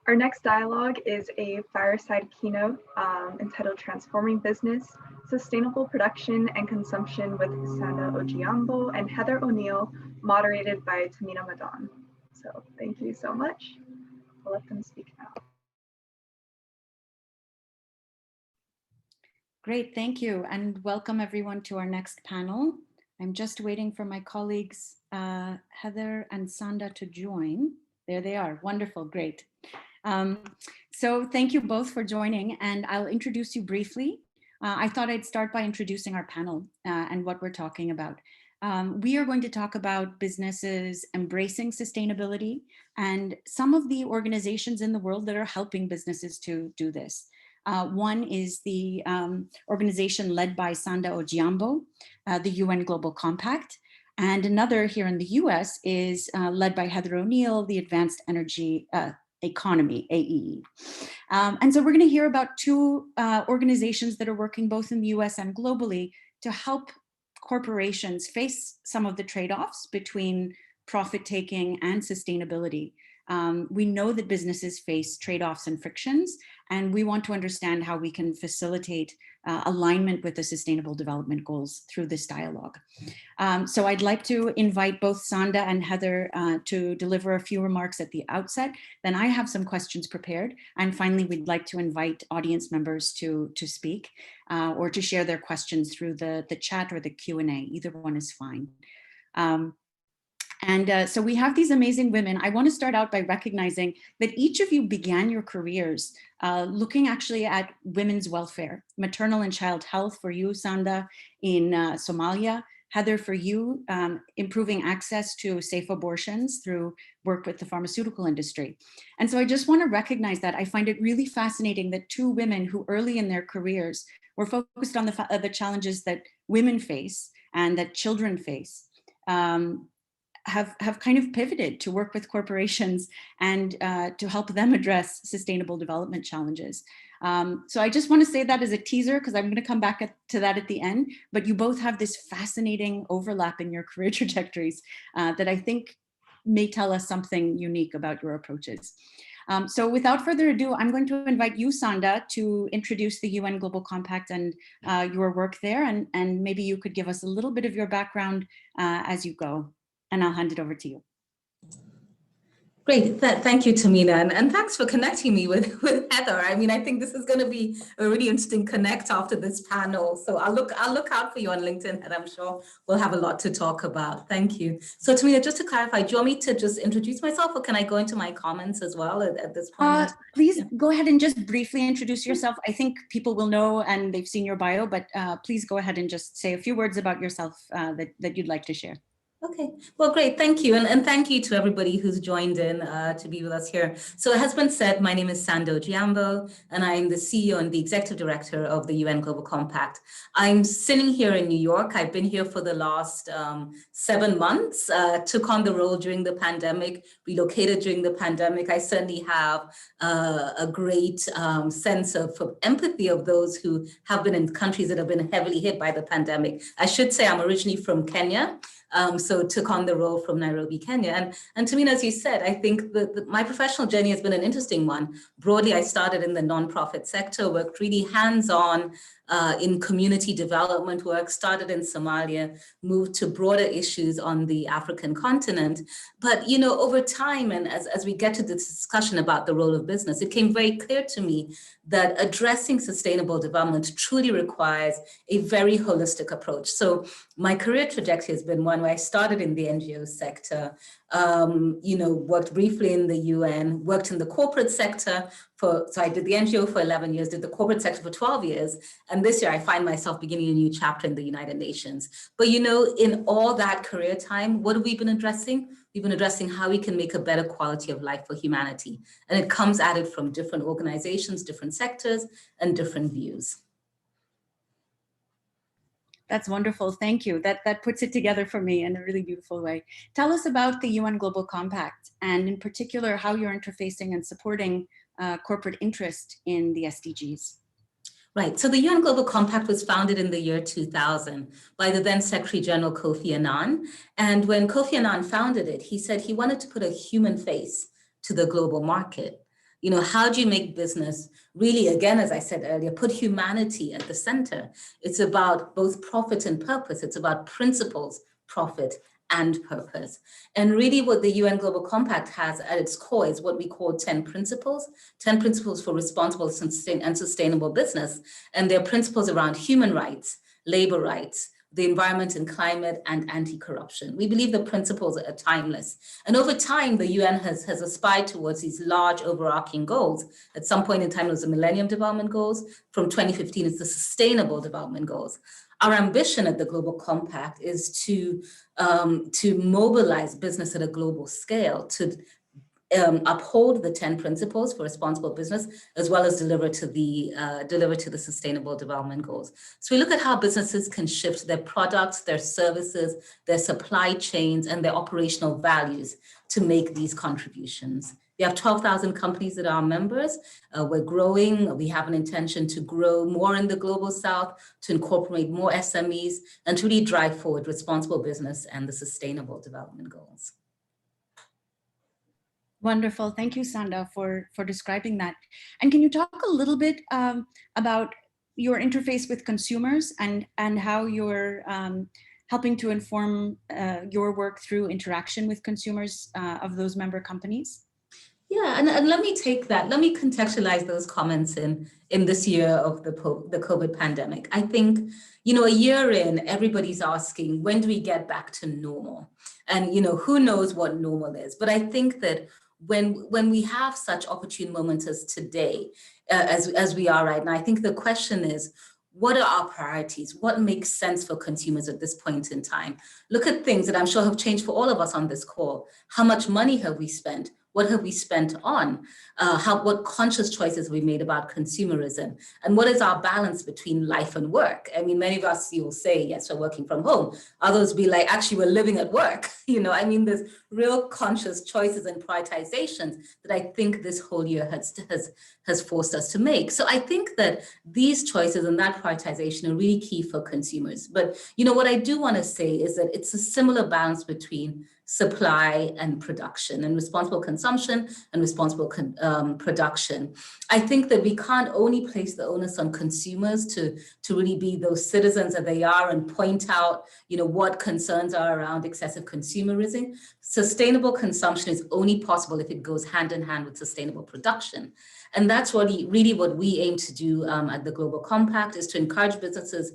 Our next dialogue is a Fireside keynote entitled Transforming Business, Sustainable Production and Consumption with Sanda Ojiambo and Heather O'Neill, moderated by Temina Madon. So thank you so much. I'll let them speak now. Great, thank you, and welcome everyone to our next panel. I'm just waiting for my colleagues, Heather and Sanda, to join. There they are, wonderful, great. So thank you both for joining, and I'll introduce you briefly. I thought I'd start by introducing our panel and what we're talking about. We are going to talk about businesses embracing sustainability and some of the organizations in the world that are helping businesses to do this. One is the organization led by Sanda Ojiambo, the UN Global Compact, and another here in the US is led by Heather O'Neill, the Advanced Energy Economy, AEE. And so we're going to hear about two organizations that are working both in the US and globally to help corporations face some of the trade-offs between profit-taking and sustainability. We know that businesses face trade-offs and frictions, and we want to understand how we can facilitate alignment with the Sustainable Development Goals through this dialogue. So I'd like to invite both Sanda and Heather to deliver a few remarks at the outset. Then I have some questions prepared. And finally, we'd like to invite audience members to speak or to share their questions through the chat or the Q&A. Either one is fine. So we have these amazing women. I want to start out by recognizing that each of you began your careers looking actually at women's welfare, maternal and child health for you, Sanda, in Somalia. Heather, for you, improving access to safe abortions through work with the pharmaceutical industry. And so I just want to recognize that. I find it really fascinating that two women who early in their careers were focused on the challenges that women face and that children face. Have kind of pivoted to work with corporations and to help them address sustainable development challenges. So I just want to say that as a teaser, because I'm going to come back to that at the end, but you both have this fascinating overlap in your career trajectories that I think may tell us something unique about your approaches. So without further ado, I'm going to invite you, Sanda, to introduce the UN Global Compact and your work there, and maybe you could give us a little bit of your background as you go. And I'll hand it over to you. Great, thank you, Temina, and thanks for connecting me with Heather. I mean, I think this is going to be a really interesting connect after this panel. So I'll look out for you on LinkedIn, and I'm sure we'll have a lot to talk about. Thank you. So Temina, just to clarify, do you want me to just introduce myself, or can I go into my comments as well at this point? Please go ahead and just briefly introduce yourself. I think people will know and they've seen your bio, but please go ahead and just say a few words about yourself that you'd like to share. Okay, well, great. Thank you. And thank you to everybody who's joined in to be with us here. So it has been said, my name is Sanda Ojiambo, and I'm the CEO and the Executive Director of the UN Global Compact. I'm sitting here in New York. I've been here for the last 7 months, took on the role during the pandemic, relocated during the pandemic. I certainly have a great sense of empathy of those who have been in countries that have been heavily hit by the pandemic. I should say I'm originally from Kenya. So took on the role from Nairobi, Kenya. And Temina, as you said, I think that my professional journey has been an interesting one. Broadly, I started in the nonprofit sector, worked really hands-on in community development work, started in Somalia, moved to broader issues on the African continent. But, you know, over time, and as we get to this discussion about the role of business, it became very clear to me that addressing sustainable development truly requires a very holistic approach. So my career trajectory has been one where I started in the NGO sector, worked briefly in the UN, worked in the corporate sector so I did the NGO for 11 years, did the corporate sector for 12 years. And this year I find myself beginning a new chapter in the United Nations. But you know, in all that career time, what have we been addressing? We've been addressing how we can make a better quality of life for humanity. And it comes at it from different organizations, different sectors, and different views. That's wonderful. Thank you. That puts it together for me in a really beautiful way. Tell us about the UN Global Compact, and in particular, how you're interfacing and supporting corporate interest in the SDGs. Right. So the UN Global Compact was founded in the year 2000 by the then Secretary General Kofi Annan. And when Kofi Annan founded it, he said he wanted to put a human face to the global market. How do you make business really, again, as I said earlier, put humanity at the center? It's about both profit and purpose. It's about principles, profit, and purpose. And really what the UN Global Compact has at its core is what we call 10 principles for responsible and sustainable business. And they're principles around human rights, labor rights, the environment and climate, and anti-corruption. We believe the principles are timeless. And over time, the UN has aspired towards these large overarching goals. At some point in time, it was the Millennium Development Goals. From 2015, it's the Sustainable Development Goals. Our ambition at the Global Compact is to mobilize business at a global scale, to uphold the 10 principles for responsible business, as well as deliver to the Sustainable Development Goals. So we look at how businesses can shift their products, their services, their supply chains, and their operational values to make these contributions. We have 12,000 companies that are members. We're growing. We have an intention to grow more in the Global South, to incorporate more SMEs, and to really drive forward responsible business and the Sustainable Development Goals. Wonderful. Thank you, Sanda, for describing that. And can you talk a little bit about your interface with consumers and how you're helping to inform your work through interaction with consumers of those member companies? Yeah, and let me contextualize those comments in this year of the COVID pandemic. I think, a year in, everybody's asking, when do we get back to normal? And, who knows what normal is? But I think that when we have such opportune moments as today, as we are right now, I think the question is, what are our priorities? What makes sense for consumers at this point in time? Look at things that I'm sure have changed for all of us on this call. How much money have we spent? What have we spent on? What conscious choices have we made about consumerism? And what is our balance between life and work? I mean, many of us, you'll say, yes, we're working from home. Others be like, actually, we're living at work. There's real conscious choices and prioritizations that I think this whole year has forced us to make. So I think that these choices and that prioritization are really key for consumers. But, what I do want to say is that it's a similar balance between supply and production, and responsible consumption and responsible production. I think that we can't only place the onus on consumers to really be those citizens that they are and point out, what concerns are around excessive consumerism. Sustainable consumption is only possible if it goes hand in hand with sustainable production. And that's really what we aim to do at the Global Compact, is to encourage businesses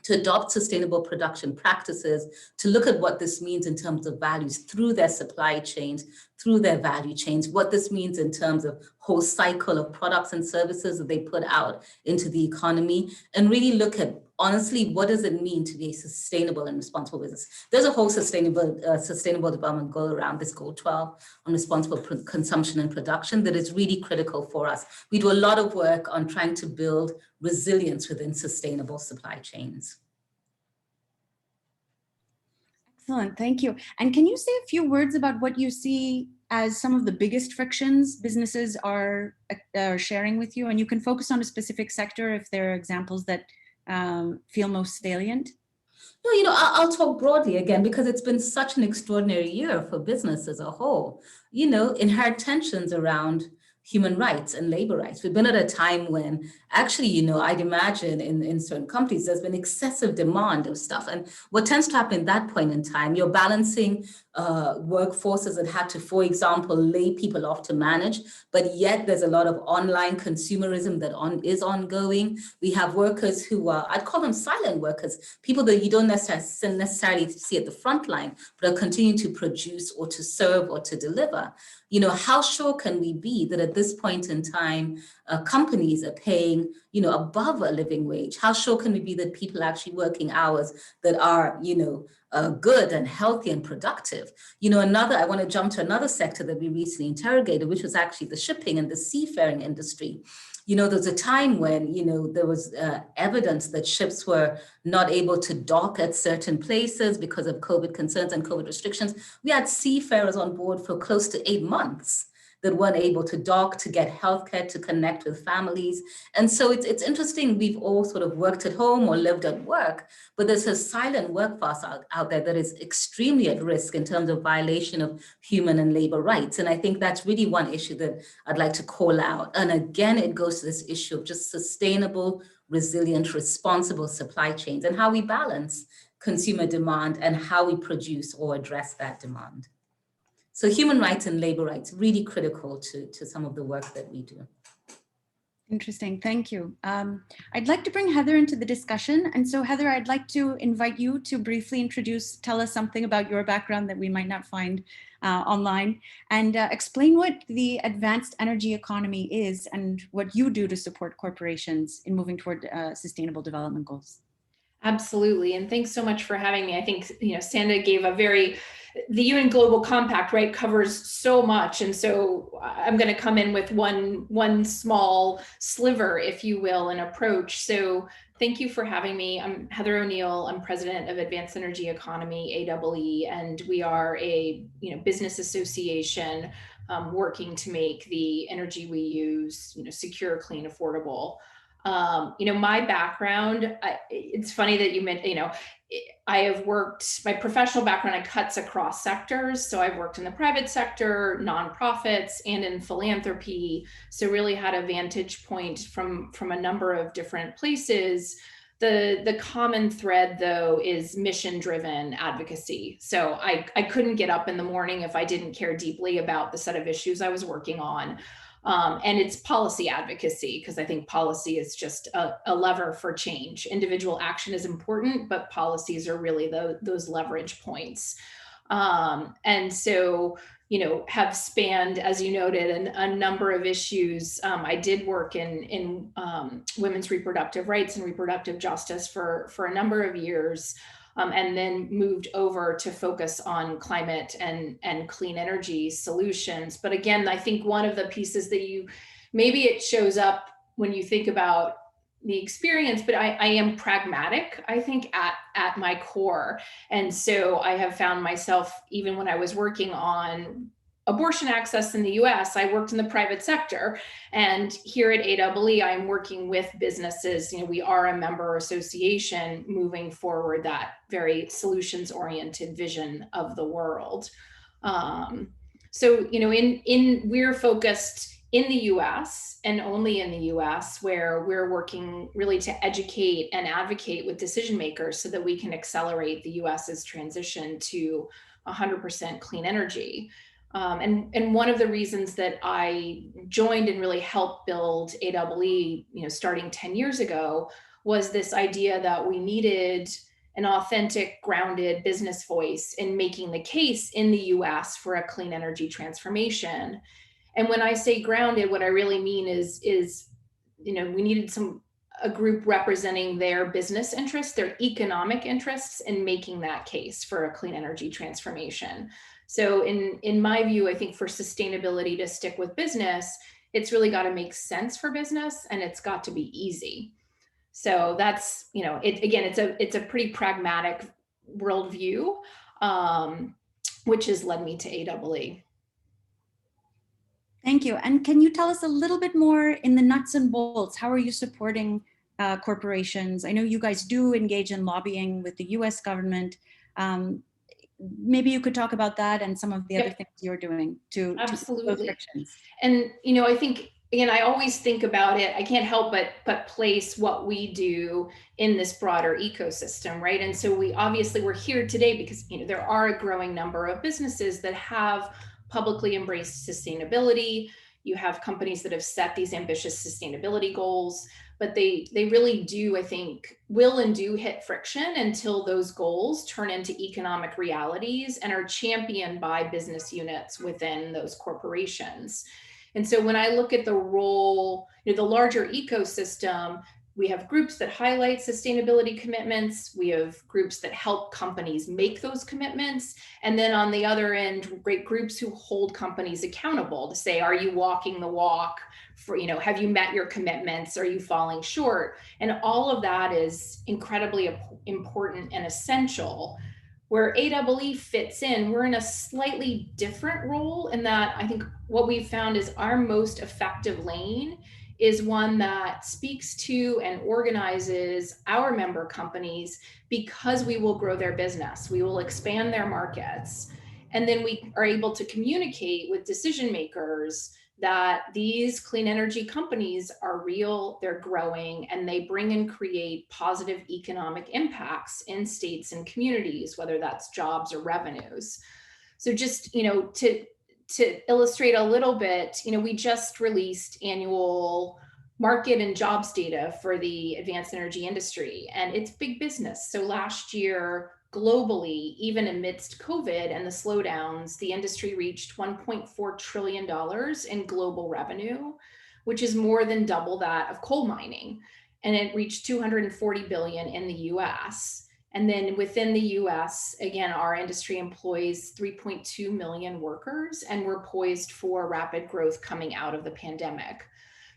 to adopt sustainable production practices, to look at what this means in terms of values through their supply chains, through their value chains, what this means in terms of whole cycle of products and services that they put out into the economy, and really look at, honestly, what does it mean to be a sustainable and responsible business? There's a whole sustainable development goal around this, goal 12, on responsible consumption and production, that is really critical for us. We do a lot of work on trying to build resilience within sustainable supply chains. Excellent, thank you. And can you say a few words about what you see as some of the biggest frictions businesses are sharing with you? And you can focus on a specific sector if there are examples that feel most salient. No, I'll talk broadly again, because it's been such an extraordinary year for business as a whole. Inherent tensions around human rights and labor rights. We've been at a time when actually, I'd imagine in certain companies, there's been excessive demand of stuff. And what tends to happen at that point in time, you're balancing workforces that had to, for example, lay people off to manage, but yet there's a lot of online consumerism that is ongoing. We have workers who are, I'd call them silent workers, people that you don't necessarily see at the front line, but are continuing to produce or to serve or to deliver. How sure can we be that at this point in time, companies are paying, above a living wage? How sure can we be that people are actually working hours that are, good and healthy and productive? I want to jump to another sector that we recently interrogated, which was actually the shipping and the seafaring industry. There was a time when, there was evidence that ships were not able to dock at certain places because of COVID concerns and COVID restrictions. We had seafarers on board for close to 8 months. that weren't able to dock, to get healthcare, to connect with families. And so it's interesting, we've all sort of worked at home or lived at work, but there's a silent workforce out there that is extremely at risk in terms of violation of human and labor rights. And I think that's really one issue that I'd like to call out. And again, it goes to this issue of just sustainable, resilient, responsible supply chains and how we balance consumer demand and how we produce or address that demand. So human rights and labor rights, really critical to some of the work that we do. Interesting, thank you. I'd like to bring Heather into the discussion. And so Heather, I'd like to invite you to briefly tell us something about your background that we might not find online, and explain what the advanced energy economy is and what you do to support corporations in moving toward sustainable development goals. Absolutely, and thanks so much for having me. I think, Sanda gave the UN Global Compact, right, covers so much. And so I'm going to come in with one small sliver, if you will, an approach. So thank you for having me. I'm Heather O'Neill. I'm president of Advanced Energy Economy, AEE, and we are a business association working to make the energy we use, secure, clean, affordable. My background, it's funny that you meant, I have worked, my professional background, cuts across sectors. So I've worked in the private sector, nonprofits, and in philanthropy. So really had a vantage point from a number of different places. The common thread, though, is mission-driven advocacy. So I couldn't get up in the morning if I didn't care deeply about the set of issues I was working on. And it's policy advocacy, because I think policy is just a lever for change. Individual action is important, but policies are really those leverage points. And so, have spanned, as you noted, a number of issues. I did work in women's reproductive rights and reproductive justice for a number of years. And then moved over to focus on climate and clean energy solutions. But again, I think one of the pieces that maybe it shows up when you think about the experience, but I am pragmatic, I think, at my core. And so I have found myself, even when I was working on abortion access in the US, I worked in the private sector. And here at AEE, I'm working with businesses. We are a member association moving forward that very solutions-oriented vision of the world. So, we're focused in the US and only in the US, where we're working really to educate and advocate with decision makers so that we can accelerate the US's transition to 100% clean energy. And one of the reasons that I joined and really helped build AEE, starting 10 years ago, was this idea that we needed an authentic, grounded business voice in making the case in the US for a clean energy transformation. And when I say grounded, what I really mean is we needed a group representing their business interests, their economic interests in making that case for a clean energy transformation. So in my view, I think for sustainability to stick with business, it's really got to make sense for business, and it's got to be easy. So that's, it's a pretty pragmatic worldview, which has led me to AEE. Thank you. And can you tell us a little bit more in the nuts and bolts? How are you supporting corporations? I know you guys do engage in lobbying with the US government. Maybe you could talk about that and some of the other things you're doing to absolutely those frictions. And I think, again, I always think about it. I can't help but place what we do in this broader ecosystem, right? And so we're here today because there are a growing number of businesses that have publicly embraced sustainability. You have companies that have set these ambitious sustainability goals, but they really do, I think, will and do hit friction until those goals turn into economic realities and are championed by business units within those corporations. And so when I look at the role, the larger ecosystem, we have groups that highlight sustainability commitments. We have groups that help companies make those commitments. And then on the other end, great groups who hold companies accountable to say, are you walking the walk? Have you met your commitments? Are you falling short? And all of that is incredibly important and essential. Where AEE fits in, we're in a slightly different role in that I think what we've found is our most effective lane is one that speaks to and organizes our member companies because we will grow their business, we will expand their markets, and then we are able to communicate with decision makers that these clean energy companies are real, they're growing, and they bring and create positive economic impacts in states and communities, whether that's jobs or revenues. So just, to illustrate a little bit, we just released annual market and jobs data for the advanced energy industry, and it's big business. So last year, globally, even amidst COVID and the slowdowns, the industry reached $1.4 trillion in global revenue, which is more than double that of coal mining. And it reached 240 billion in the US. And then within the US, again, our industry employs 3.2 million workers, and we're poised for rapid growth coming out of the pandemic.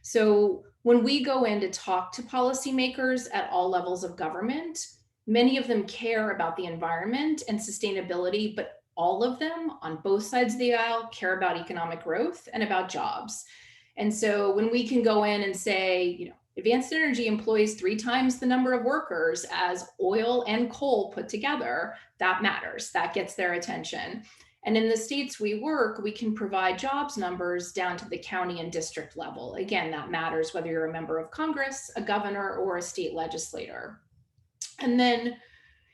So when we go in to talk to policymakers at all levels of government, many of them care about the environment and sustainability, but all of them on both sides of the aisle care about economic growth and about jobs. And so when we can go in and say, advanced energy employs 3 times the number of workers as oil and coal put together, that matters, that gets their attention. And in the states we work, we can provide jobs numbers down to the county and district level. Again, that matters whether you're a member of Congress, a governor, or a state legislator. And then,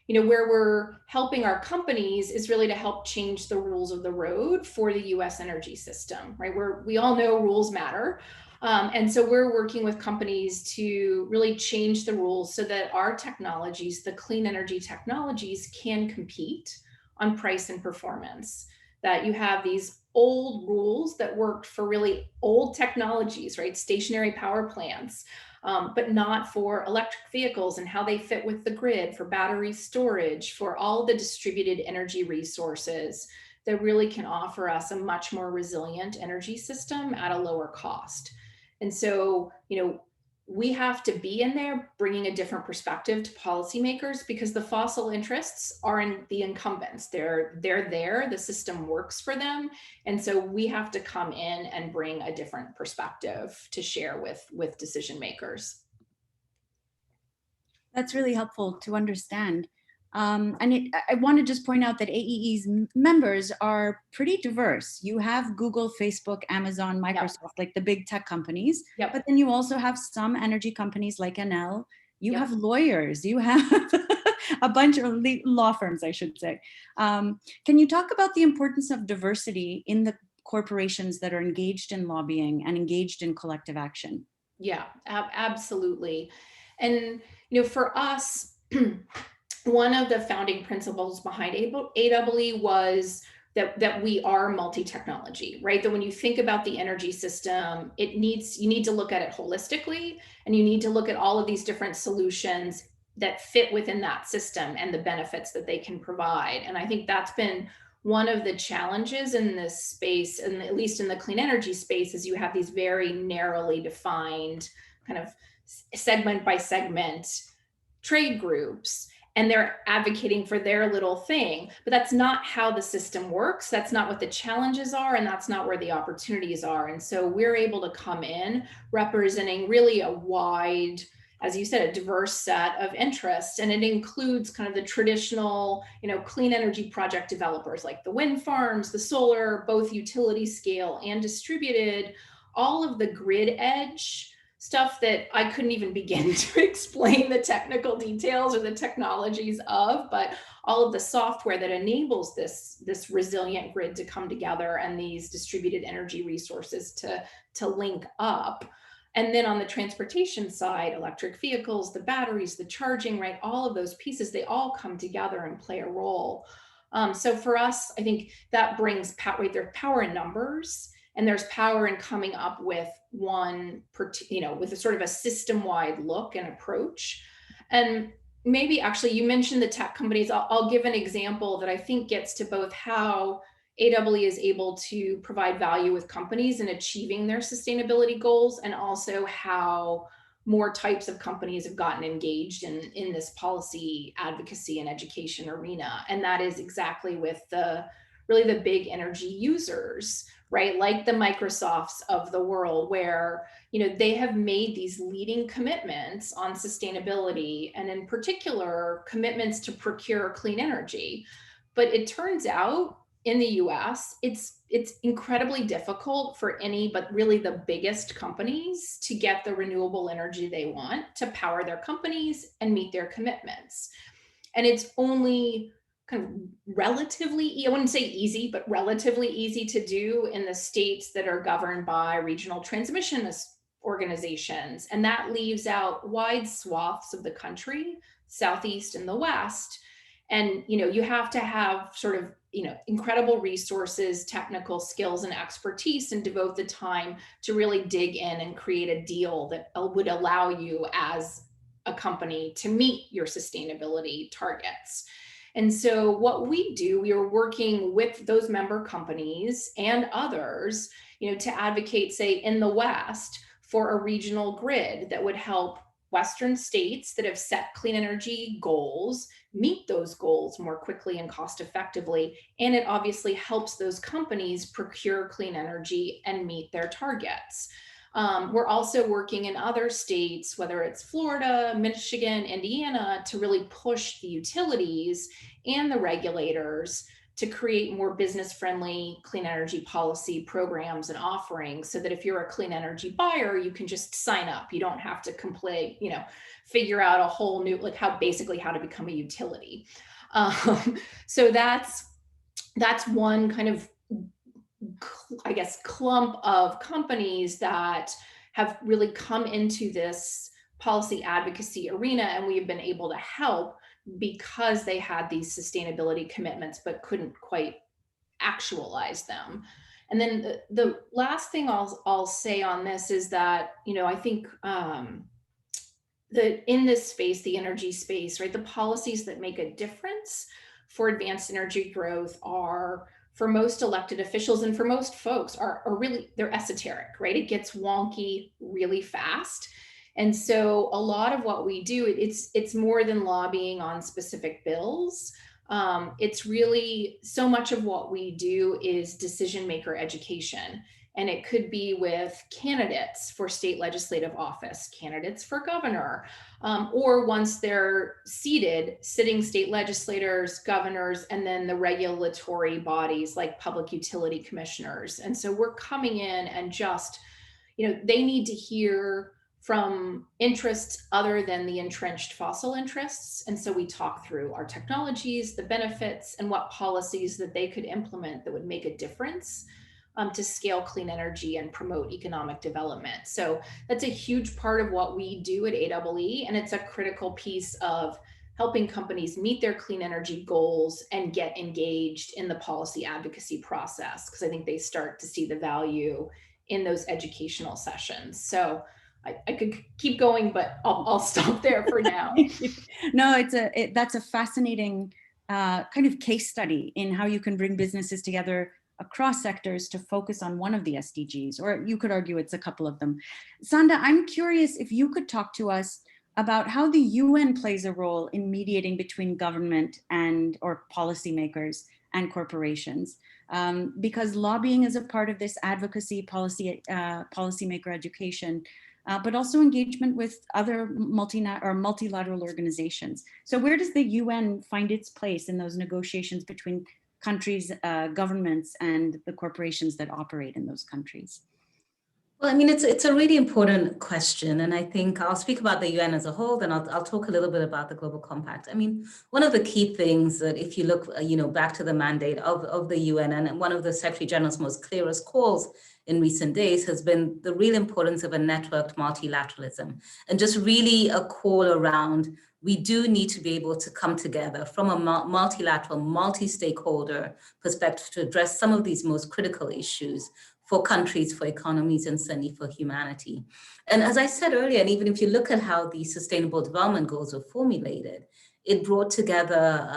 where we're helping our companies is really to help change the rules of the road for the US energy system, right? We all know rules matter. And so we're working with companies to really change the rules so that our technologies, the clean energy technologies, can compete on price and performance. That you have these old rules that worked for really old technologies, right? Stationary power plants. But not for electric vehicles and how they fit with the grid, for battery storage, for all the distributed energy resources that really can offer us a much more resilient energy system at a lower cost. And so, we have to be in there bringing a different perspective to policymakers because the fossil interests are in the incumbents. They're there, the system works for them. And so we have to come in and bring a different perspective to share with decision makers. That's really helpful to understand. I want to just point out that AEE's members are pretty diverse. You have Google, Facebook, Amazon, Microsoft, like the big tech companies, but then you also have some energy companies like Enel. You have lawyers, you have a bunch of law firms, I should say. Can you talk about the importance of diversity in the corporations that are engaged in lobbying and engaged in collective action? Yeah, absolutely. And, for us, one of the founding principles behind AEE was that we are multi-technology, right? That when you think about the energy system, you need to look at it holistically, and you need to look at all of these different solutions that fit within that system and the benefits that they can provide. And I think that's been one of the challenges in this space, and at least in the clean energy space, is you have these very narrowly defined kind of segment by segment trade groups, and they're advocating for their little thing, but that's not how the system works. That's not what the challenges are, and that's not where the opportunities are. And so we're able to come in representing really a wide, as you said, a diverse set of interests. And it includes kind of the traditional, clean energy project developers like the wind farms, the solar, both utility scale and distributed, all of the grid edge stuff that I couldn't even begin to explain the technical details or the technologies of, but all of the software that enables this resilient grid to come together and these distributed energy resources to link up. And then on the transportation side, electric vehicles, the batteries, the charging, right? All of those pieces, they all come together and play a role. So for us, I think that brings power, there's power in numbers, and there's power in coming up with with a sort of a system-wide look and approach. And maybe actually you mentioned the tech companies. I'll give an example that I think gets to both how AEE is able to provide value with companies in achieving their sustainability goals, and also how more types of companies have gotten engaged in this policy advocacy and education arena. And that is exactly with really the big energy users, right? Like the Microsofts of the world, where, they have made these leading commitments on sustainability, and in particular, commitments to procure clean energy. But it turns out in the US, it's incredibly difficult for any but really the biggest companies to get the renewable energy they want to power their companies and meet their commitments. And it's only kind of relatively, I wouldn't say easy, but relatively easy to do in the states that are governed by regional transmission organizations. And that leaves out wide swaths of the country, Southeast and the West. And, you have to have sort of, incredible resources, technical skills, and expertise, and devote the time to really dig in and create a deal that would allow you as a company to meet your sustainability targets. And so what we do, we are working with those member companies and others, to advocate, say, in the West, for a regional grid that would help Western states that have set clean energy goals meet those goals more quickly and cost effectively. And it obviously helps those companies procure clean energy and meet their targets. We're also working in other states, whether it's Florida, Michigan, Indiana, to really push the utilities and the regulators to create more business-friendly clean energy policy programs and offerings, so that if you're a clean energy buyer, you can just sign up. You don't have to figure out a whole new, like how to become a utility. So that's one kind of, I guess, clump of companies that have really come into this policy advocacy arena, and we have been able to help because they had these sustainability commitments but couldn't quite actualize them. And then the last thing I'll say on this is that, I think that in this space, the energy space, right, the policies that make a difference for advanced energy growth are, for most elected officials and for most folks, are really, they're esoteric, right? It gets wonky really fast. And so a lot of what we do, it's more than lobbying on specific bills. It's really, so much of what we do is decision maker education. And it could be with candidates for state legislative office, candidates for governor, or once they're seated, sitting state legislators, governors, and then the regulatory bodies like public utility commissioners. And so we're coming in and just, they need to hear from interests other than the entrenched fossil interests. And so we talk through our technologies, the benefits, and what policies that they could implement that would make a difference to scale clean energy and promote economic development. So that's a huge part of what we do at AEE, and it's a critical piece of helping companies meet their clean energy goals and get engaged in the policy advocacy process, because I think they start to see the value in those educational sessions. So I could keep going, but I'll stop there for now. No, that's a fascinating kind of case study in how you can bring businesses together across sectors to focus on one of the SDGs, or you could argue it's a couple of them. Sanda, I'm curious if you could talk to us about how the UN plays a role in mediating between government or policymakers and corporations, because lobbying is a part of this advocacy, policymaker education, but also engagement with other multilateral organizations. So where does the UN find its place in those negotiations between countries, governments, and the corporations that operate in those countries? Well, I mean, it's a really important question. And I think I'll speak about the UN as a whole, then I'll talk a little bit about the Global Compact. I mean, one of the key things that if you look, back to the mandate of the UN, and one of the Secretary General's most clearest calls in recent days has been the real importance of a networked multilateralism, and just really a call around, we do need to be able to come together from a multilateral, multi-stakeholder perspective to address some of these most critical issues for countries, for economies, and certainly for humanity. And as I said earlier, and even if you look at how the Sustainable Development Goals were formulated, it brought together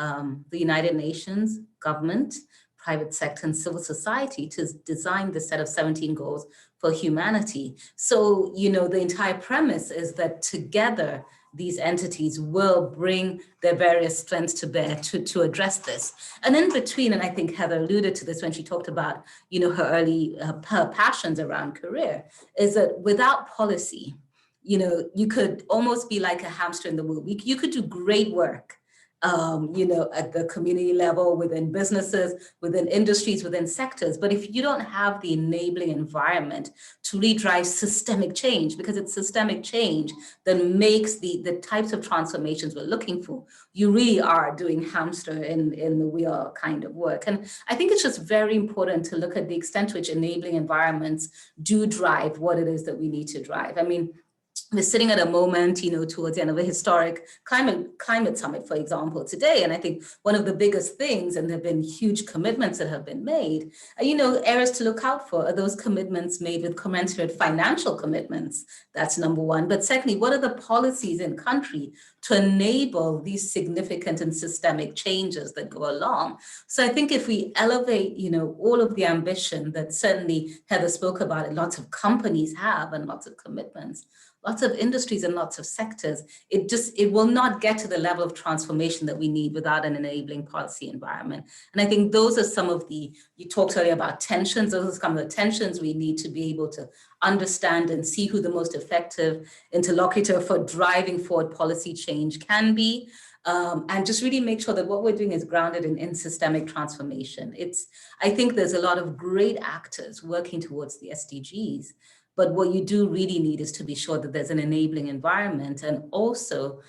the United Nations, government, private sector and civil society to design the set of 17 goals for humanity. So, the entire premise is that together, these entities will bring their various strengths to bear to address this. And in between, and I think Heather alluded to this when she talked about, her passions around career, is that without policy, you could almost be like a hamster in the wheel. You could do great work, at the community level, within businesses, within industries, within sectors. But if you don't have the enabling environment to really drive systemic change, because it's systemic change that makes the types of transformations we're looking for, you really are doing hamster in the wheel kind of work. And I think it's just very important to look at the extent to which enabling environments do drive what it is that we need to drive. I mean, we're sitting at a moment, towards the end of a historic climate summit, for example, today. And I think one of the biggest things, and there have been huge commitments that have been made, areas to look out for are those commitments made with commensurate financial commitments. That's number one. But secondly, what are the policies in country to enable these significant and systemic changes that go along? So I think if we elevate, all of the ambition that certainly Heather spoke about, and lots of companies have, and lots of commitments, lots of industries and lots of sectors, it will not get to the level of transformation that we need without an enabling policy environment. And I think those are some of you talked earlier about tensions, those are some of the tensions we need to be able to understand and see who the most effective interlocutor for driving forward policy change can be. And just really make sure that what we're doing is grounded in systemic transformation. I think there's a lot of great actors working towards the SDGs, but what you do really need is to be sure that there's an enabling environment and also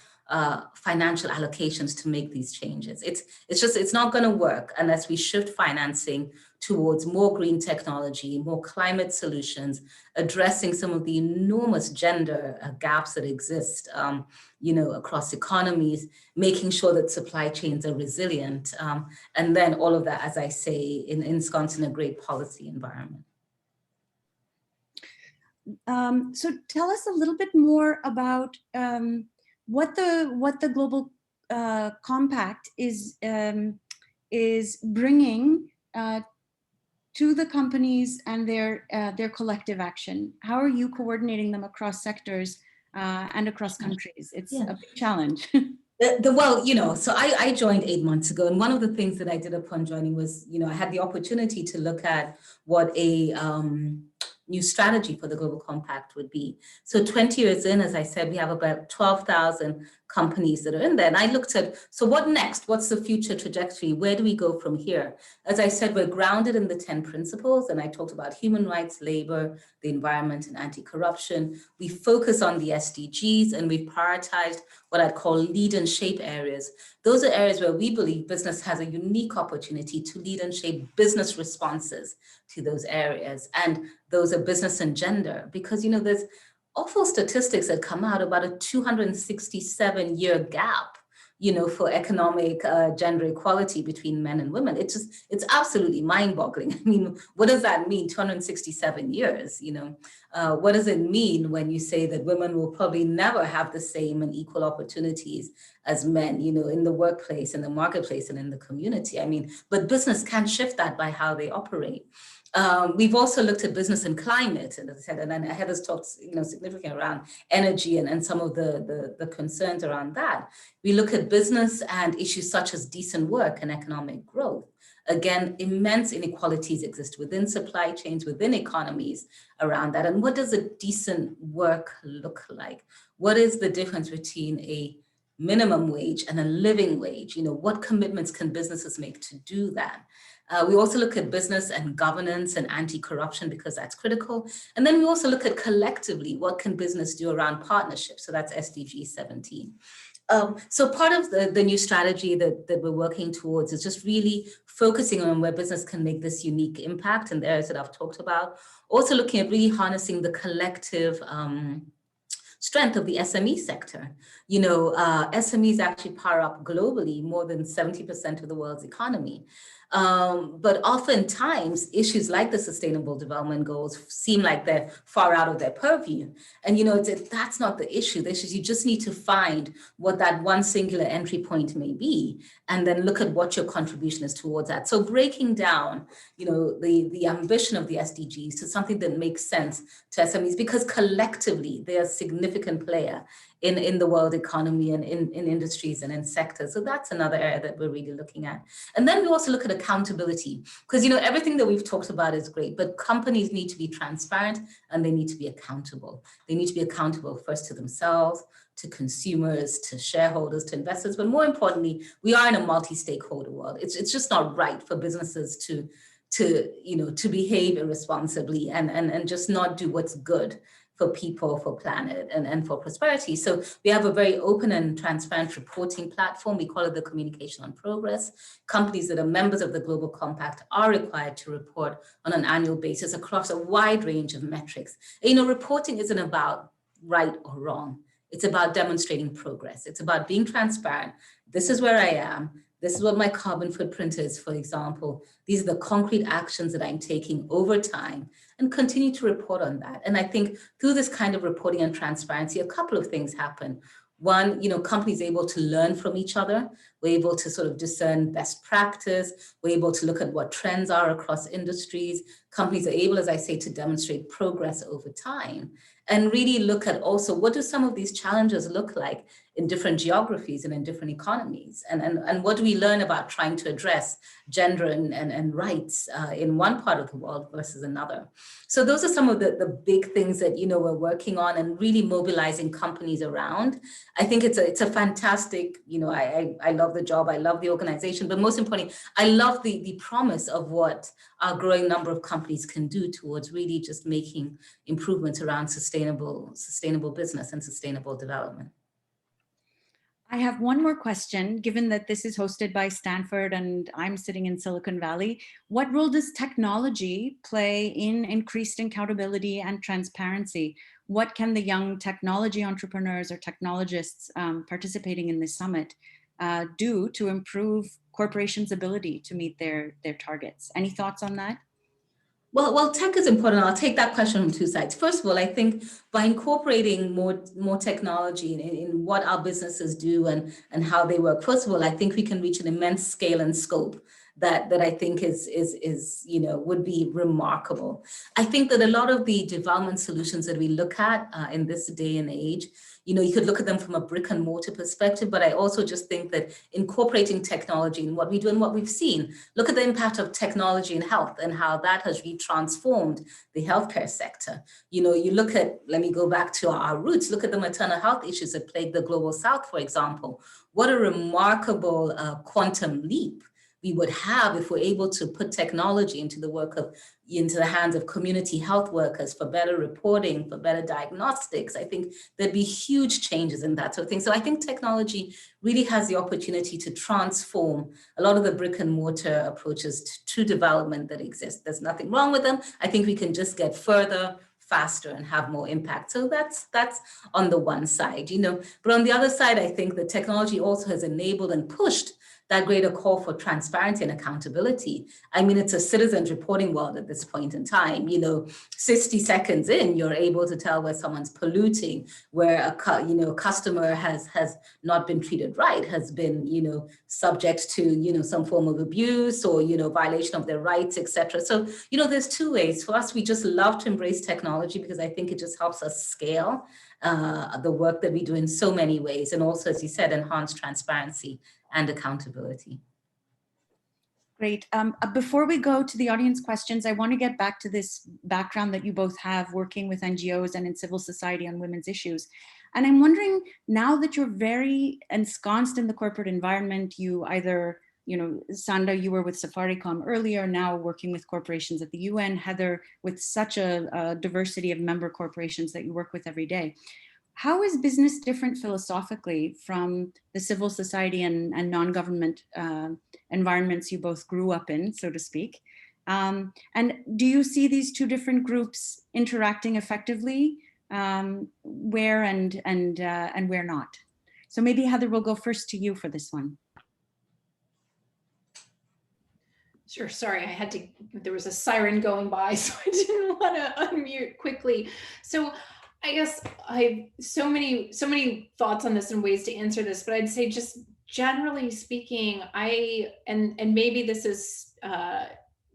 financial allocations to make these changes. It's not going to work unless we shift financing towards more green technology, more climate solutions, addressing some of the enormous gender gaps that exist, across economies, making sure that supply chains are resilient, and then all of that, as I say, ensconced in a great policy environment. So tell us a little bit more about what the Global Compact is bringing to the companies and their collective action. How are you coordinating them across sectors and across countries? It's a big challenge. So I joined 8 months ago, and one of the things that I did upon joining was, I had the opportunity to look at what a new strategy for the Global Compact would be. So 20 years in, as I said, we have about 12,000 companies that are in there. And I looked at, so what next? What's the future trajectory? Where do we go from here? As I said, we're grounded in the 10 principles, and I talked about human rights, labor, the environment, and anti-corruption. We focus on the SDGs, and we've prioritized what I'd call lead and shape areas. Those are areas where we believe business has a unique opportunity to lead and shape business responses to those areas. And those are business and gender, because, there's awful statistics that come out about a 267-year gap, for economic gender equality between men and women. It's absolutely mind-boggling. I mean, what does that mean, 267 years? What does it mean when you say that women will probably never have the same and equal opportunities as men, in the workplace, in the marketplace, and in the community? I mean, but business can shift that by how they operate. We've also looked at business and climate, and as I said, and then Heather's talked, significantly around energy and some of the concerns around that. We look at business and issues such as decent work and economic growth. Again, immense inequalities exist within supply chains, within economies around that. And what does a decent work look like? What is the difference between a minimum wage and a living wage? What commitments can businesses make to do that? We also look at business and governance and anti-corruption, because that's critical. And then we also look at collectively, what can business do around partnerships? So that's SDG 17. So part of the new strategy that we're working towards is just really focusing on where business can make this unique impact in the areas that I've talked about. Also looking at really harnessing the collective strength of the SME sector. SMEs actually power up globally more than 70% of the world's economy. But oftentimes issues like the Sustainable Development Goals seem like they're far out of their purview. And that's not the issue. The issue is you just need to find what that one singular entry point may be, and then look at what your contribution is towards that. So breaking down, the ambition of the SDGs to something that makes sense to SMEs, because collectively they're a significant player in the world economy and in industries and in sectors. So that's another area that we're really looking at. And then we also look at accountability, because everything that we've talked about is great, but companies need to be transparent and they need to be accountable. They need to be accountable first to themselves, to consumers, to shareholders, to investors, but more importantly, we are in a multi-stakeholder world. It's just not right for businesses to behave irresponsibly and just not do what's good for people, for planet, and for prosperity. So we have a very open and transparent reporting platform. We call it the Communication on Progress. Companies that are members of the Global Compact are required to report on an annual basis across a wide range of metrics. Reporting isn't about right or wrong. It's about demonstrating progress. It's about being transparent. This is where I am. This is what my carbon footprint is, for example. These are the concrete actions that I'm taking over time, and continue to report on that. And I think through this kind of reporting and transparency, a couple of things happen. One, companies are able to learn from each other. We're able to sort of discern best practice. We're able to look at what trends are across industries. Companies are able, as I say, to demonstrate progress over time, and really look at also what do some of these challenges look like in different geographies and in different economies, and what do we learn about trying to address gender and rights in one part of the world versus another. So those are some of the big things that we're working on and really mobilizing companies around. I think it's a fantastic, I love the job, I love the organization, but most importantly, I love the promise of what our growing number of companies can do towards really just making improvements around sustainable business and sustainable development. I have one more question, given that this is hosted by Stanford and I'm sitting in Silicon Valley. What role does technology play in increased accountability and transparency? What can the young technology entrepreneurs or technologists participating in this summit do to improve corporations' ability to meet their targets? Any thoughts on that? Well, tech is important. I'll take that question from two sides. First of all, I think by incorporating more technology in what our businesses do and how they work, first of all, I think we can reach an immense scale and scope that I think is would be remarkable. I think that a lot of the development solutions that we look at in this day and age, you could look at them from a brick and mortar perspective, but I also just think that incorporating technology in what we do and what we've seen, look at the impact of technology in health and how that has really transformed the healthcare sector. You look at, let me go back to our roots, look at the maternal health issues that plague the global south, for example. What a remarkable quantum leap we would have if we're able to put technology into the hands of community health workers for better reporting, for better diagnostics. I think there'd be huge changes in that sort of thing. So I think technology really has the opportunity to transform a lot of the brick and mortar approaches to development that exist. There's nothing wrong with them. I think we can just get further, faster, and have more impact. So that's on the one side, But on the other side, I think the technology also has enabled and pushed that greater call for transparency and accountability. I mean, it's a citizens reporting world at this point in time. 60 seconds in, you're able to tell where someone's polluting, where a customer has not been treated right, has been subject to some form of abuse or violation of their rights, etc. So there's two ways. For us, we just love to embrace technology because I think it just helps us scale the work that we do in so many ways, and also, as you said, enhance transparency and accountability. Great. Before we go to the audience questions, I want to get back to this background that you both have working with NGOs and in civil society on women's issues. And I'm wondering, now that you're very ensconced in the corporate environment, you either, Sanda, you were with Safaricom earlier, now working with corporations at the UN, Heather, with such a diversity of member corporations that you work with every day. How is business different philosophically from the civil society and non-government environments you both grew up in, so to speak? And do you see these two different groups interacting effectively, where and where not? So maybe Heather, we'll go first to you for this one. Sure. Sorry, there was a siren going by, so I didn't want to unmute quickly. So I guess I have so many thoughts on this and ways to answer this, but I'd say just generally speaking, and maybe this is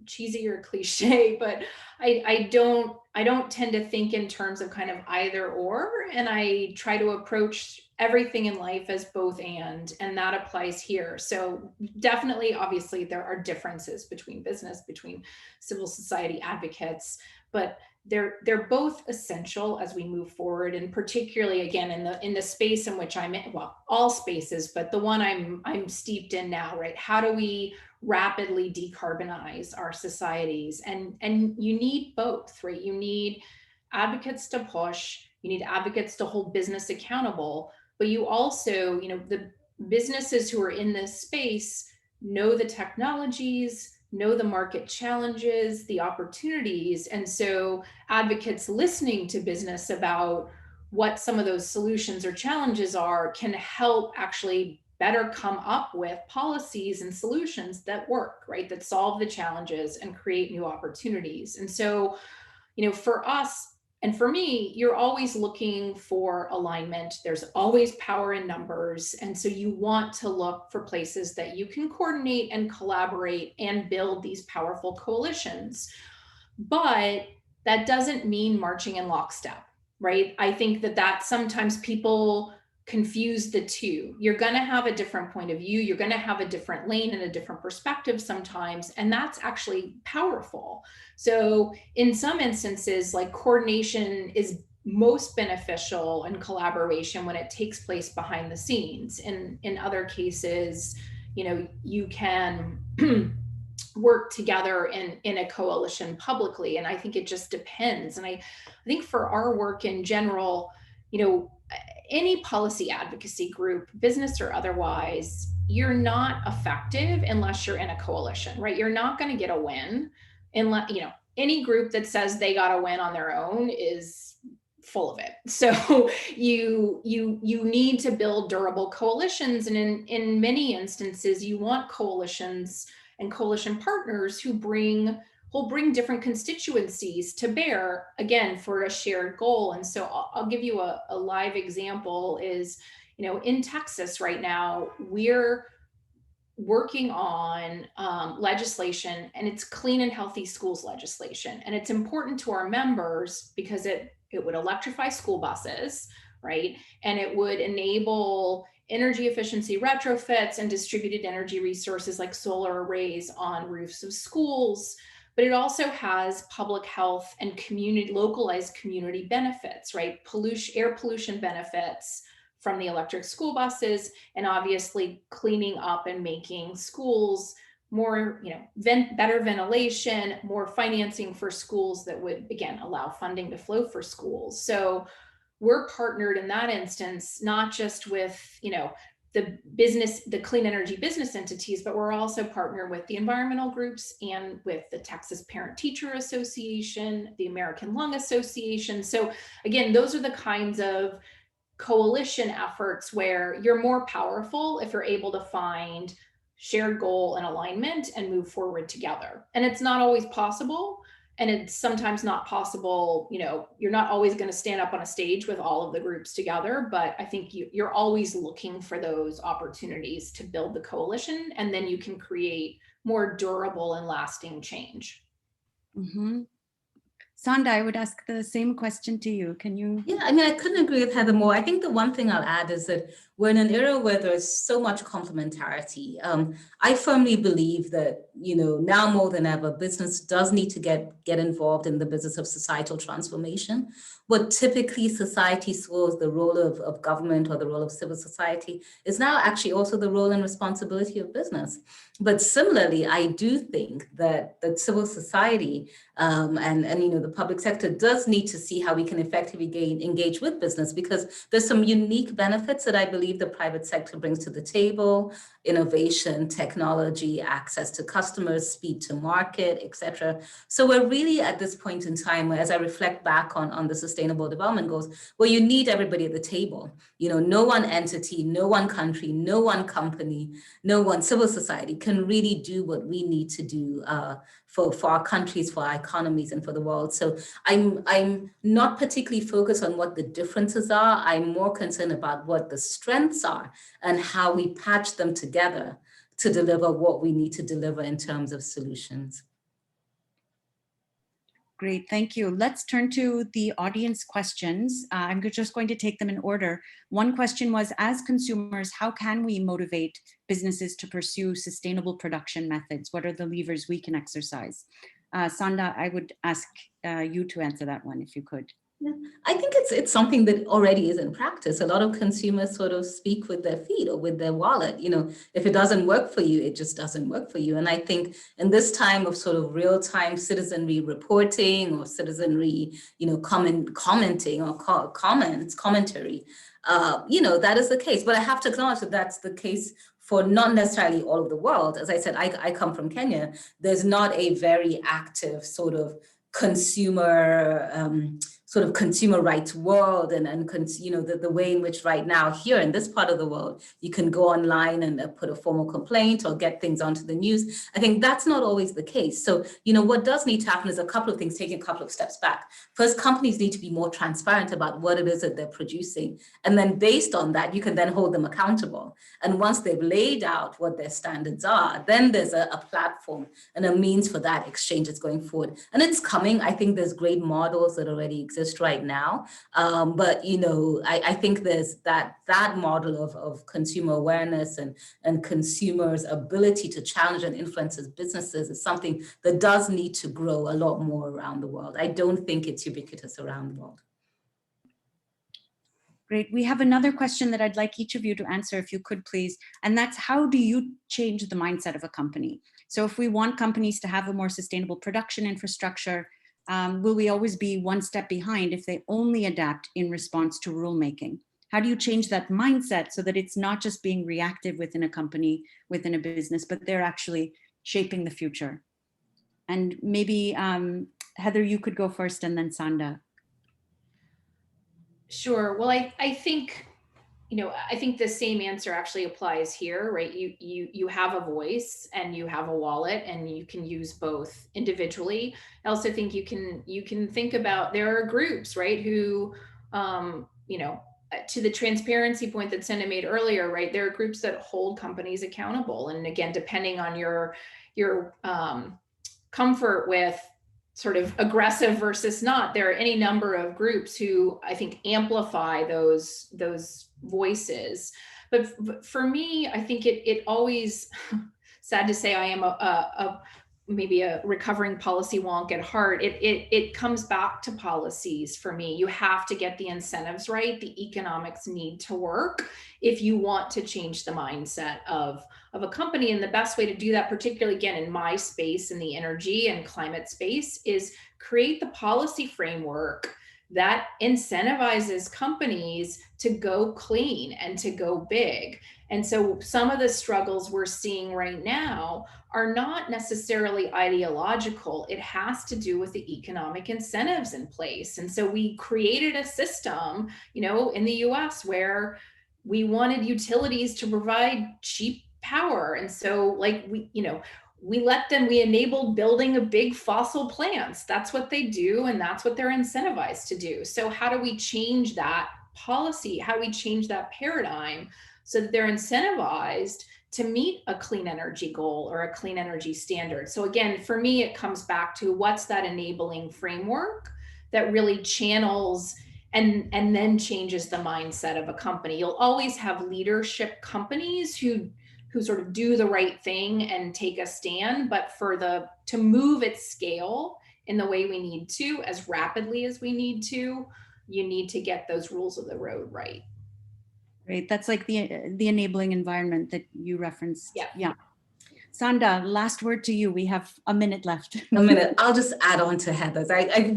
cheesy or cliche, but I don't tend to think in terms of kind of either or, and I try to approach everything in life as both and that applies here. So definitely, obviously, there are differences between business, between civil society advocates, but they're both essential as we move forward, and particularly again in the space in which I'm in, well, all spaces, but the one I'm steeped in now, right? How do we rapidly decarbonize our societies? And you need both, right? You need advocates to push, you need advocates to hold business accountable, but you also, the businesses who are in this space know the technologies, know the market challenges, the opportunities. And so advocates listening to business about what some of those solutions or challenges are can help actually better come up with policies and solutions that work, right? That solve the challenges and create new opportunities. And so, for us, and for me, you're always looking for alignment. There's always power in numbers. And so you want to look for places that you can coordinate and collaborate and build these powerful coalitions. But that doesn't mean marching in lockstep, right? I think that sometimes people confuse the two. You're going to have a different point of view. You're going to have a different lane and a different perspective sometimes. And that's actually powerful. So in some instances, like coordination is most beneficial and collaboration when it takes place behind the scenes. And in other cases, you can work together in a coalition publicly. And I think it just depends. And I think for our work in general, any policy advocacy group, business or otherwise, you're not effective unless you're in a coalition, right? You're not going to get a win unless, any group that says they got a win on their own is full of it. So you need to build durable coalitions. And in many instances, you want coalitions and coalition partners who will bring different constituencies to bear, again, for a shared goal. And so I'll give you a live example is, in Texas right now, we're working on legislation, and it's clean and healthy schools legislation. And it's important to our members because it would electrify school buses, right? And it would enable energy efficiency retrofits and distributed energy resources like solar arrays on roofs of schools. But it also has public health and localized community benefits, right? Air pollution benefits from the electric school buses, and obviously cleaning up and making schools more, better ventilation, more financing for schools that would, again, allow funding to flow for schools. So we're partnered in that instance, not just with, the clean energy business entities, but we're also partnered with the environmental groups and with the Texas Parent Teacher Association, the American Lung Association. So again, those are the kinds of coalition efforts where you're more powerful if you're able to find shared goal and alignment and move forward together. And it's not always possible. And it's sometimes not possible, you're not always going to stand up on a stage with all of the groups together, but I think you're always looking for those opportunities to build the coalition, and then you can create more durable and lasting change. Mm-hmm. Sanda, I would ask the same question to you. Can you? Yeah, I couldn't agree with Heather more. I think the one thing I'll add is that we're in an era where there's so much complementarity. I firmly believe that, now more than ever, business does need to get involved in the business of societal transformation. What typically society saw as the role of government or the role of civil society is now actually also the role and responsibility of business. But similarly, I do think that civil society and the public sector does need to see how we can effectively engage with business, because there's some unique benefits that I believe the private sector brings to the table. innovation, technology, access to customers, speed to market, etc. So we're really at this point in time where, as I reflect back on the Sustainable Development Goals, where you need everybody at the table. No one entity, no one country, no one company, no one civil society can really do what we need to do for our countries, for our economies, and for the world. So I'm not particularly focused on what the differences are. I'm more concerned about what the strengths are and how we patch them together to deliver what we need to deliver in terms of solutions. Great, thank you. Let's turn to the audience questions. I'm just going to take them in order. One question was, as consumers, how can we motivate businesses to pursue sustainable production methods? What are the levers we can exercise? Sanda, I would ask you to answer that one if you could. Yeah. I think it's something that already is in practice. A lot of consumers sort of speak with their feet or with their wallet. If it doesn't work for you, it just doesn't work for you. And I think in this time of sort of real-time citizenry reporting or citizenry, commenting or commentary, that is the case. But I have to acknowledge that that's the case for not necessarily all of the world. As I said, I come from Kenya. There's not a very active sort of consumer rights world and the way in which right now here in this part of the world, you can go online and put a formal complaint or get things onto the news. I think that's not always the case. So, what does need to happen is a couple of things, taking a couple of steps back. First, companies need to be more transparent about what it is that they're producing. And then based on that, you can then hold them accountable. And once they've laid out what their standards are, then there's a platform and a means for that exchange that's going forward. And it's coming. I think there's great models that already exist right now. But, I think there's that model of consumer awareness and consumers' ability to challenge and influence as businesses is something that does need to grow a lot more around the world. I don't think it's ubiquitous around the world. Great. We have another question that I'd like each of you to answer, if you could please. And that's, how do you change the mindset of a company? So if we want companies to have a more sustainable production infrastructure, will we always be one step behind if they only adapt in response to rulemaking? How do you change that mindset so that it's not just being reactive within a company, within a business, but they're actually shaping the future? And maybe Heather, you could go first, and then Sanda. Sure. Well, I think, I think the same answer actually applies here, right? You have a voice and you have a wallet, and you can use both individually. I also think you can think about, there are groups, right, who, to the transparency point that Sanda made earlier, right? There are groups that hold companies accountable. And again, depending on your comfort with sort of aggressive versus not, there are any number of groups who I think amplify those voices. But for me, I think it always, sad to say, I am maybe a recovering policy wonk at heart. It comes back to policies for me. You have to get the incentives right. The economics need to work if you want to change the mindset of a company. And the best way to do that, particularly again in my space, in the energy and climate space, is create the policy framework that incentivizes companies to go clean and to go big. And so some of the struggles we're seeing right now are not necessarily ideological. It has to do with the economic incentives in place. And so we created a system, in the US where we wanted utilities to provide cheap power. And so we enabled building of big fossil plants. That's what they do, and that's what they're incentivized to do. So how do we change that policy? How do we change that paradigm so that they're incentivized to meet a clean energy goal or a clean energy standard? So again, for me, it comes back to what's that enabling framework that really channels and then changes the mindset of a company. You'll always have leadership companies who sort of do the right thing and take a stand, but to move at scale in the way we need to, as rapidly as we need to, you need to get those rules of the road right. Great. That's like the enabling environment that you referenced. Yeah. Sanda, last word to you. We have a minute left. A minute. I'll just add on to Heather's.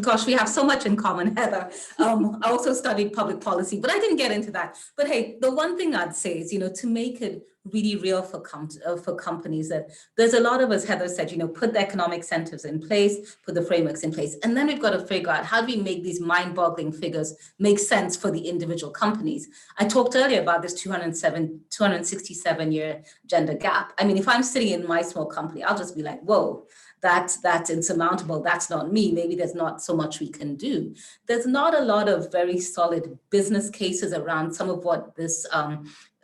Gosh, we have so much in common, Heather. I also studied public policy, but I didn't get into that. But hey, the one thing I'd say is, to make it really real for companies. That there's a lot of, as Heather said, put the economic incentives in place, put the frameworks in place, and then we've got to figure out how do we make these mind-boggling figures make sense for the individual companies. I talked earlier about this 267-year gender gap. I mean, if I'm sitting in my small company, I'll just be like, whoa, that's insurmountable. That's not me. Maybe there's not so much we can do. There's not a lot of very solid business cases around some of what this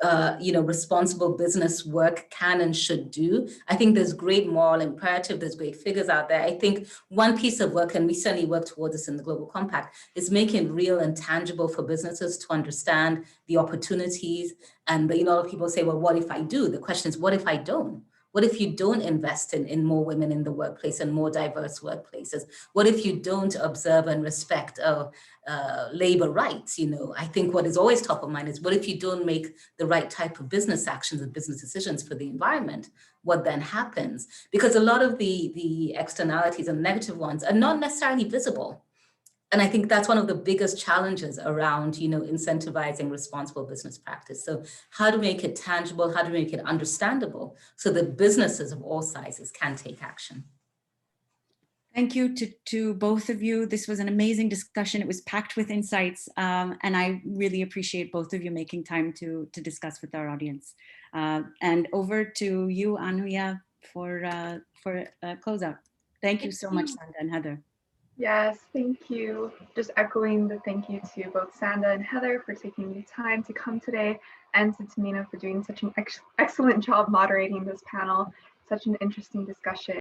responsible business work can and should do. I think there's great moral imperative. There's great figures out there. I think one piece of work, and we certainly work towards this in the Global Compact, is making it real and tangible for businesses to understand the opportunities. And a lot of people say, well, what if I do? The question is, what if I don't? What if you don't invest in more women in the workplace and more diverse workplaces? What if you don't observe and respect labor rights? I think what is always top of mind is, what if you don't make the right type of business actions and business decisions for the environment? What then happens? Because a lot of the externalities and negative ones are not necessarily visible. And I think that's one of the biggest challenges around, incentivizing responsible business practice. So how to make it tangible, how to make it understandable so that businesses of all sizes can take action. Thank you to both of you. This was an amazing discussion. It was packed with insights, and I really appreciate both of you making time to discuss with our audience. And over to you, Anuya, for a closeout. Thank you so much, Sanda and Heather. Yes, thank you. Just echoing the thank you to both Sanda and Heather for taking the time to come today, and to Temina for doing such an excellent job moderating this panel. Such an interesting discussion.